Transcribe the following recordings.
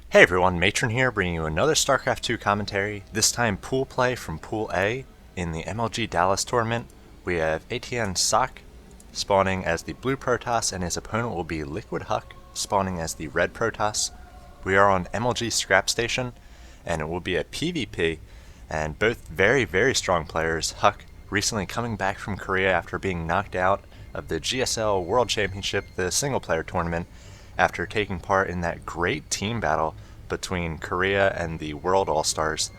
Hey everyone, Matron here, bringing you another StarCraft 2 commentary, this time pool play from Pool A in the MLG Dallas tournament. We have ATN Socke spawning as the blue Protoss, and his opponent will be Liquid HuK spawning as the red Protoss. We are on MLG Scrap Station, and it will be a PvP, and both very strong players. HuK recently coming back from Korea after being knocked out of the GSL World Championship, the single player tournament, after taking part in that great team battle between Korea and the World All-Stars.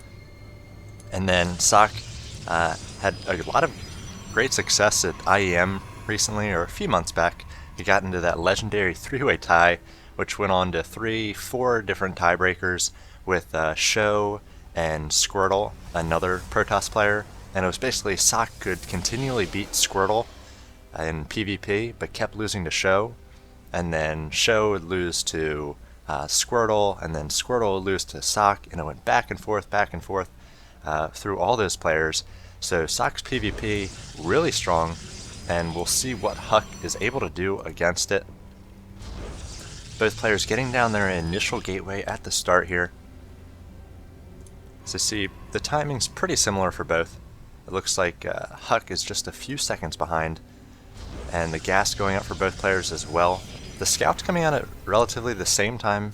And then Socke had a lot of great success at IEM recently, or a few months back. He got into that legendary three-way tie, which went on to 4 different tiebreakers with Show and Squirtle, another Protoss player. And it was basically Socke could continually beat Squirtle in PvP, but kept losing to Show. And then Show would lose to Squirtle, and then Squirtle would lose to Socke, and it went back and forth through all those players. So Socke's PvP really strong, and we'll see what HuK is able to do against it. Both players getting down their initial gateway at the start here. So see, the timing's pretty similar for both. It looks like HuK is just a few seconds behind, and the gas going up for both players as well. The scout's coming out at relatively the same time,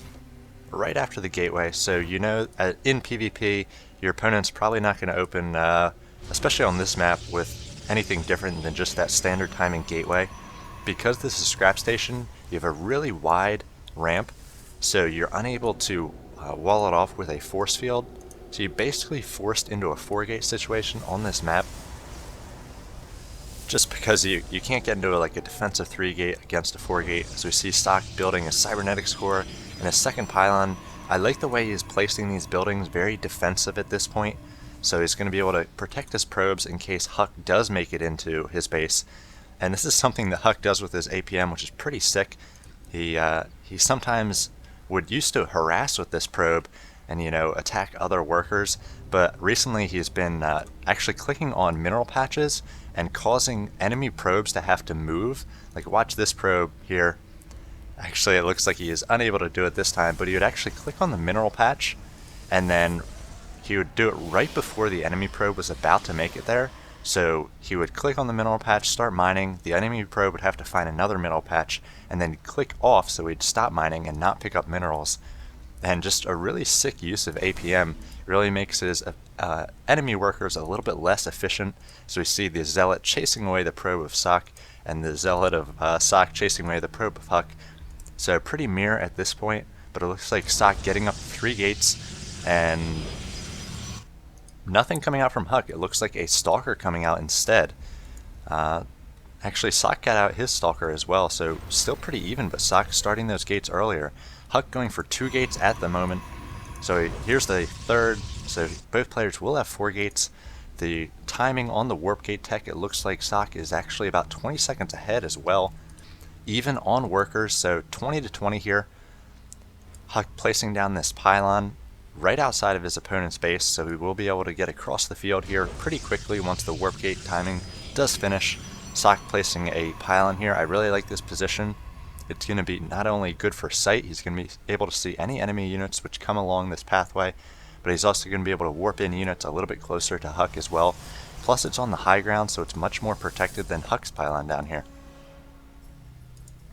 right after the gateway, so you know in PvP your opponent's probably not going to open, especially on this map, with anything different than just that standard timing gateway. Because this is Scrap Station, you have a really wide ramp, so you're unable to wall it off with a force field, so you're basically forced into a 4-gate situation on this map, just because you can't get into like a defensive 3-gate against a 4-gate. So we see Socke building a cybernetics core and a second pylon. I like the way he's placing these buildings, very defensive at this point, so he's going to be able to protect his probes in case HuK does make it into his base. And this is something that HuK does with his APM, which is pretty sick. He sometimes would used to harass with this probe and, you know, attack other workers, but recently he's been actually clicking on mineral patches and causing enemy probes to have to move. Like, watch this probe here. Actually, it looks like he is unable to do it this time, but he would actually click on the mineral patch, and then he would do it right before the enemy probe was about to make it there. So he would click on the mineral patch, start mining, the enemy probe would have to find another mineral patch, and then click off so he'd stop mining and not pick up minerals. And just a really sick use of APM. Really makes his enemy workers a little bit less efficient. So we see the Zealot chasing away the probe of Socke, and the Zealot of Socke chasing away the probe of HuK. So pretty mirror at this point, but it looks like Socke getting up 3 gates, and nothing coming out from HuK. It looks like a Stalker coming out instead. Actually, Socke got out his Stalker as well, so still pretty even, but Socke starting those gates earlier. HuK going for 2 gates at the moment. So here's the third, so both players will have 4 gates. The timing on the warp gate tech, it looks like Socke is actually about 20 seconds ahead as well. Even on workers, so 20 to 20 here. HuK placing down this pylon right outside of his opponent's base, so we will be able to get across the field here pretty quickly once the warp gate timing does finish. Socke placing a pylon here. I really like this position. It's going to be not only good for sight, he's going to be able to see any enemy units which come along this pathway, but he's also going to be able to warp in units a little bit closer to HuK as well. Plus it's on the high ground, so it's much more protected than HuK's pylon down here.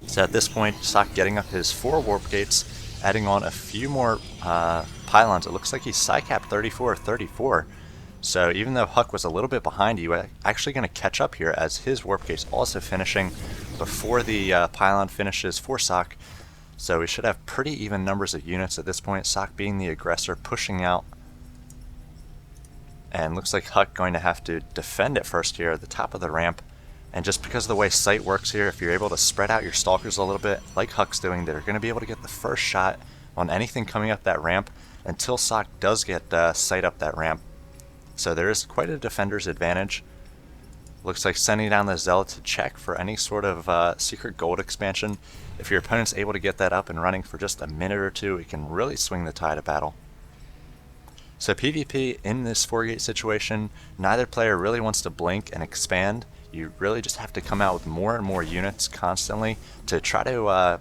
So at this point, Socke getting up his 4 warp gates, adding on a few more pylons. It looks like he's Psycap 34 or 34. So even though HuK was a little bit behind, he was actually going to catch up here as his warp gate's also finishing before the pylon finishes for Socke. So we should have pretty even numbers of units at this point, Socke being the aggressor, pushing out. And looks like HuK going to have to defend it first here at the top of the ramp. And just because of the way sight works here, if you're able to spread out your stalkers a little bit, like HuK's doing, they're going to be able to get the first shot on anything coming up that ramp until Socke does get sight up that ramp. So there is quite a defender's advantage. Looks like sending down the Zealot to check for any sort of secret gold expansion. If your opponent's able to get that up and running for just a minute or two, it can really swing the tide of battle. So PvP in this 4-gate situation, neither player really wants to blink and expand. You really just have to come out with more and more units constantly to try to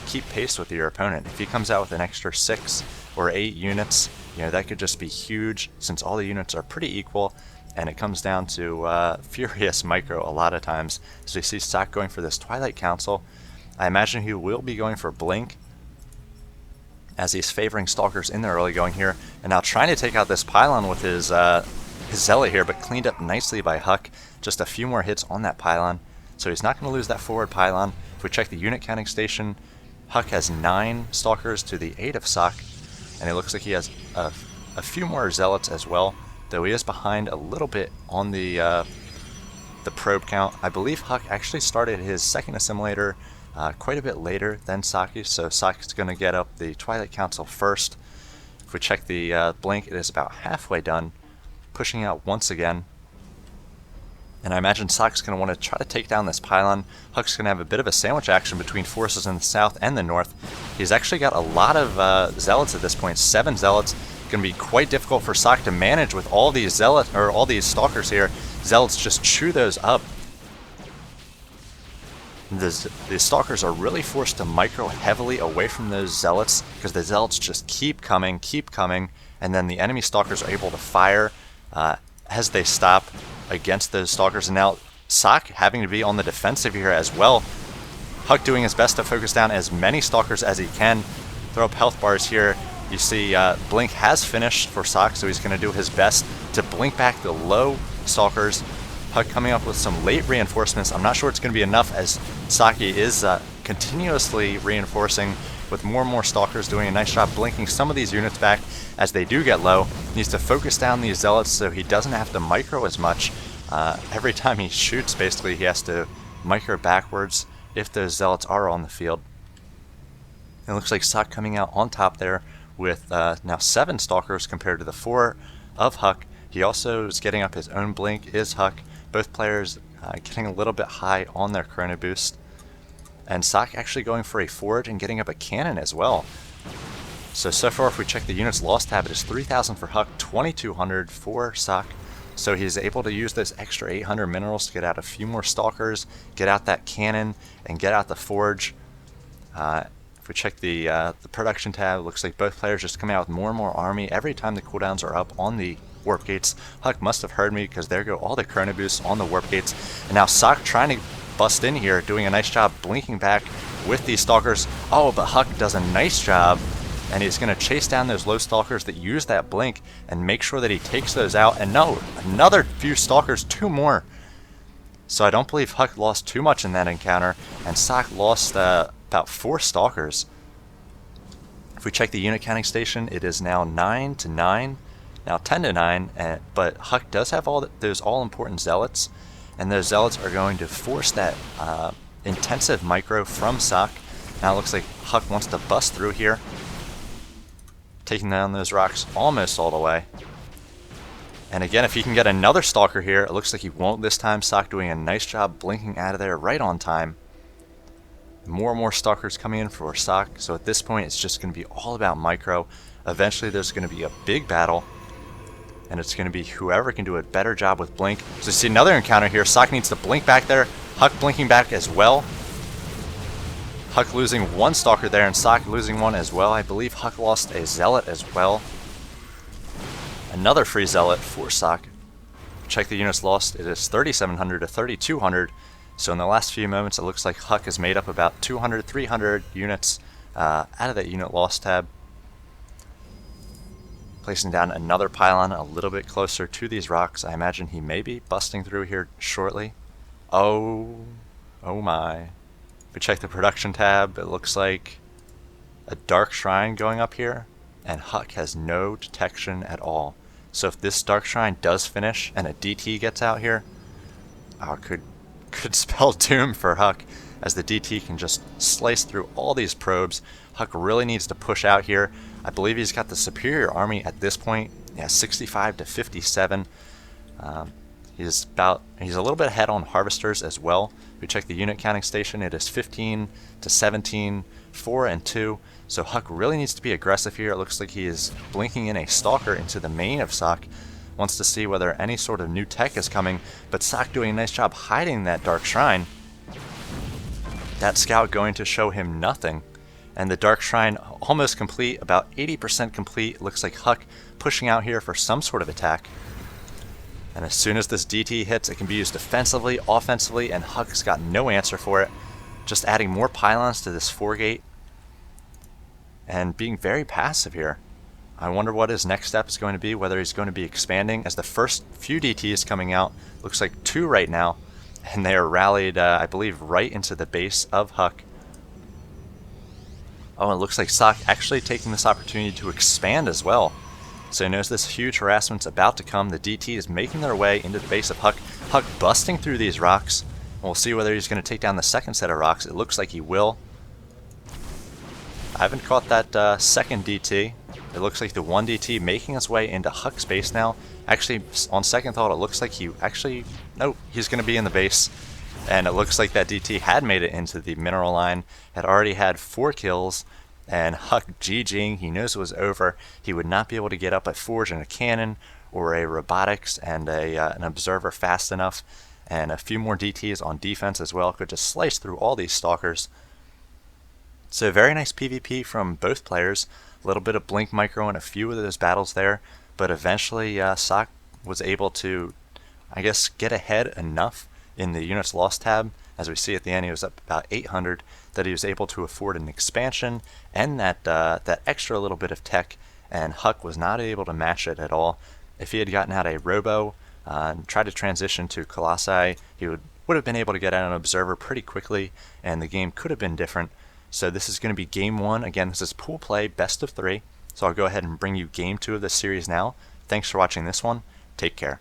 keep pace with your opponent. If he comes out with an extra 6 or 8 units, that could just be huge since all the units are pretty equal, and it comes down to furious micro a lot of times. So you see Socke going for this Twilight Council. I imagine he will be going for Blink, as he's favoring Stalkers in the early going here, and now trying to take out this pylon with his Zealot here, but cleaned up nicely by HuK. Just a few more hits on that pylon, so he's not going to lose that forward pylon. If we check the unit counting station, HuK has 9 Stalkers to the 8 of Socke, and it looks like he has a few more Zealots as well, though he is behind a little bit on the probe count. I believe HuK actually started his second assimilator quite a bit later than Socke, so Socke's going to get up the Twilight Council first. If we check the blink, it is about halfway done, pushing out once again. And I imagine Socke's going to want to try to take down this pylon. HuK's going to have a bit of a sandwich action between forces in the south and the north. He's actually got a lot of Zealots at this point, 7 Zealots. Going to be quite difficult for Socke to manage with all these all these Stalkers here. Zealots just chew those up. The Stalkers are really forced to micro heavily away from those Zealots, because the Zealots just keep coming, and then the enemy Stalkers are able to fire as they stop against those Stalkers. And now Socke having to be on the defensive here as well. HuK doing his best to focus down as many Stalkers as he can. Throw up health bars here. You see Blink has finished for Socke, so he's going to do his best to blink back the low Stalkers. HuK coming up with some late reinforcements. I'm not sure it's going to be enough, as Socke is continuously reinforcing with more and more Stalkers, doing a nice job blinking some of these units back as they do get low. He needs to focus down these Zealots so he doesn't have to micro as much. Every time he shoots, basically, he has to micro backwards if those Zealots are on the field. It looks like Socke coming out on top there with now 7 Stalkers compared to the 4 of HuK. He also is getting up his own blink, is HuK. Both players getting a little bit high on their chrono boost. And Socke actually going for a forge and getting up a cannon as well. So far, if we check the units lost tab, it is 3,000 for HuK, 2,200 for Socke. So he's able to use those extra 800 minerals to get out a few more Stalkers, get out that cannon, and get out the forge. If we check the production tab, it looks like both players just coming out with more and more army every time the cooldowns are up on the warp gates. HuK must have heard me, because there go all the chrono boosts on the warp gates. And now Socke trying to bust in here, doing a nice job blinking back with these Stalkers. Oh, but HuK does a nice job, and he's going to chase down those low Stalkers that use that blink and make sure that he takes those out. And no, another few Stalkers, 2 more. So I don't believe HuK lost too much in that encounter, and Socke lost about 4 Stalkers. If we check the unit counting station, it is now 9 to 9. Now 10 to 9, but HuK does have all those all-important Zealots, and those Zealots are going to force that intensive micro from Socke. Now it looks like HuK wants to bust through here, taking down those rocks almost all the way. And again, if he can get another Stalker here, it looks like he won't this time. Socke doing a nice job blinking out of there right on time. More and more Stalkers coming in for Socke, so at this point it's just going to be all about micro. Eventually there's going to be a big battle, and it's going to be whoever can do a better job with blink. So you see another encounter here. Socke needs to blink back there. HuK blinking back as well. HuK losing 1 Stalker there, and Socke losing 1 as well. I believe HuK lost a Zealot as well. Another free Zealot for Socke. Check the units lost. It is 3,700 to 3,200. So in the last few moments, it looks like HuK has made up about 200, 300 units out of that unit loss tab. Placing down another pylon a little bit closer to these rocks. I imagine he may be busting through here shortly. Oh my. If we check the production tab, it looks like a dark shrine going up here, and HuK has no detection at all. So if this dark shrine does finish and a DT gets out here, could spell doom for HuK, as the DT can just slice through all these probes. HuK really needs to push out here. I believe he's got the superior army at this point. Yeah, 65 to 57. He's a little bit ahead on harvesters as well. If we check the unit counting station, it is 15 to 17, 4 and 2. So HuK really needs to be aggressive here. It looks like he is blinking in a Stalker into the main of Socke. Wants to see whether any sort of new tech is coming, but Socke doing a nice job hiding that dark shrine. That scout going to show him nothing. And the Dark Shrine almost complete, about 80% complete. Looks like HuK pushing out here for some sort of attack. And as soon as this DT hits, it can be used defensively, offensively, and HuK's got no answer for it. Just adding more pylons to this 4-gate and being very passive here. I wonder what his next step is going to be, whether he's going to be expanding as the first few DTs coming out. Looks like 2 right now, and they are rallied, I believe, right into the base of HuK. Oh, it looks like Socke actually taking this opportunity to expand as well. So he knows this huge harassment's about to come. The DT is making their way into the base of HuK. HuK busting through these rocks. We'll see whether he's going to take down the second set of rocks. It looks like he will. I haven't caught that second DT. It looks like the 1 DT making its way into HuK's base now. Actually, on second thought, it looks like no, he's going to be in the base. And it looks like that DT had made it into the mineral line, had already had 4 kills, and HuK GGing. He knows it was over. He would not be able to get up a forge and a cannon, or a robotics and an observer fast enough. And a few more DTs on defense as well could just slice through all these stalkers. So very nice PvP from both players. A little bit of blink micro in a few of those battles there, but eventually Socke was able to, I guess, get ahead enough in the units lost tab. As we see at the end, he was up about 800, that he was able to afford an expansion and that extra little bit of tech, and HuK was not able to match it at all. If he had gotten out a Robo and tried to transition to Colossi, he would have been able to get out an Observer pretty quickly, and the game could have been different. So this is going to be game 1. Again, this is pool play, best of 3. So I'll go ahead and bring you game 2 of this series now. Thanks for watching this one. Take care.